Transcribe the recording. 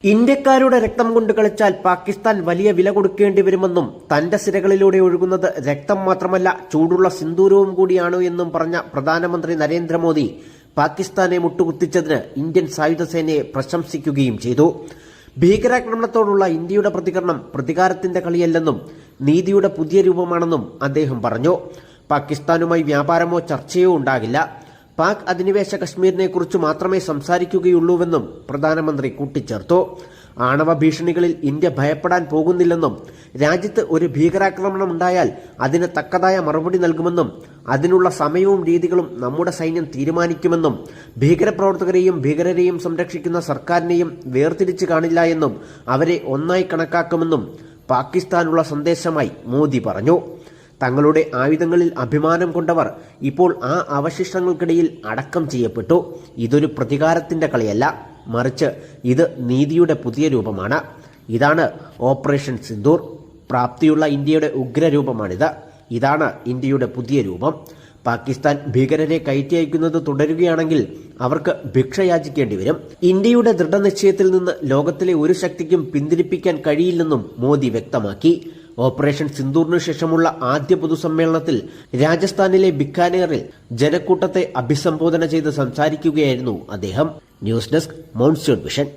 ഇന്ത്യക്കാരുടെ രക്തം കൊണ്ട് കളിച്ചാൽ പാകിസ്ഥാൻ വലിയ വില കൊടുക്കേണ്ടി വരുമെന്നും തന്റെ സിരകളിലൂടെ ഒഴുകുന്നത് രക്തം മാത്രമല്ല ചൂടുള്ള സിന്ദൂരവും കൂടിയാണ് എന്നും പറഞ്ഞ പ്രധാനമന്ത്രി നരേന്ദ്രമോദി പാകിസ്ഥാനെ മുട്ടുകുത്തിച്ചതിന് ഇന്ത്യൻ സായുധസേനയെ പ്രശംസിക്കുകയും ചെയ്തു. ഭീകരാക്രമണത്തോടുള്ള ഇന്ത്യയുടെ പ്രതികരണം പ്രതികാരത്തിന്റെ കളിയല്ലെന്നും നീതിയുടെ പുതിയ രൂപമാണെന്നും അദ്ദേഹം പറഞ്ഞു. പാകിസ്ഥാനുമായി വ്യാപാരമോ ചർച്ചയോ ഉണ്ടാകില്ല. പാക് അധിനിവേശ കശ്മീരിനെക്കുറിച്ച് മാത്രമേ സംസാരിക്കുകയുള്ളൂവെന്നും പ്രധാനമന്ത്രി കൂട്ടിച്ചേർത്തു. ആണവ ഭീഷണികളിൽ ഇന്ത്യ ഭയപ്പെടാൻ പോകുന്നില്ലെന്നും രാജ്യത്ത് ഒരു ഭീകരാക്രമണം ഉണ്ടായാൽ അതിന് തക്കതായ മറുപടി നൽകുമെന്നും അതിനുള്ള സമയവും രീതികളും നമ്മുടെ സൈന്യം തീരുമാനിക്കുമെന്നും ഭീകരപ്രവർത്തകരെയും ഭീകരരെയും സംരക്ഷിക്കുന്ന സർക്കാരിനെയും വേർതിരിച്ചു കാണില്ല എന്നും അവരെ ഒന്നായി കണക്കാക്കുമെന്നും പാകിസ്ഥാനുള്ള സന്ദേശമായി മോദി പറഞ്ഞു. തങ്ങളുടെ ആയുധങ്ങളിൽ അഭിമാനം കൊണ്ടവർ ഇപ്പോൾ ആ അവശിഷ്ടങ്ങൾക്കിടയിൽ അടക്കം ചെയ്യപ്പെട്ടു. ഇതൊരു പ്രതികാരത്തിന്റെ കളിയല്ല, മറിച്ച് ഇത് നീതിയുടെ പുതിയ രൂപമാണ്. ഇതാണ് ഓപ്പറേഷൻ സിന്ദൂർ. പ്രാപ്തിയുള്ള ഇന്ത്യയുടെ ഉഗ്രരൂപമാണിത്. ഇതാണ് ഇന്ത്യയുടെ പുതിയ രൂപം. പാകിസ്ഥാൻ ഭീകരരെ കയറ്റി അയക്കുന്നത് തുടരുകയാണെങ്കിൽ അവർക്ക് ഭിക്ഷയാചിക്കേണ്ടി വരും. ഇന്ത്യയുടെ ദൃഢനിശ്ചയത്തിൽ നിന്ന് ലോകത്തിലെ ഒരു ശക്തിക്കും പിന്തിരിപ്പിക്കാൻ കഴിയില്ലെന്നും മോദി വ്യക്തമാക്കി. ഓപ്പറേഷൻ സിന്ദൂറിനു ശേഷമുള്ള ആദ്യ പൊതുസമ്മേളനത്തിൽ രാജസ്ഥാനിലെ ബിക്കാനേറിൽ ജനക്കൂട്ടത്തെ അഭിസംബോധന ചെയ്ത് സംസാരിക്കുകയായിരുന്നു അദ്ദേഹം. News desk, mount vision.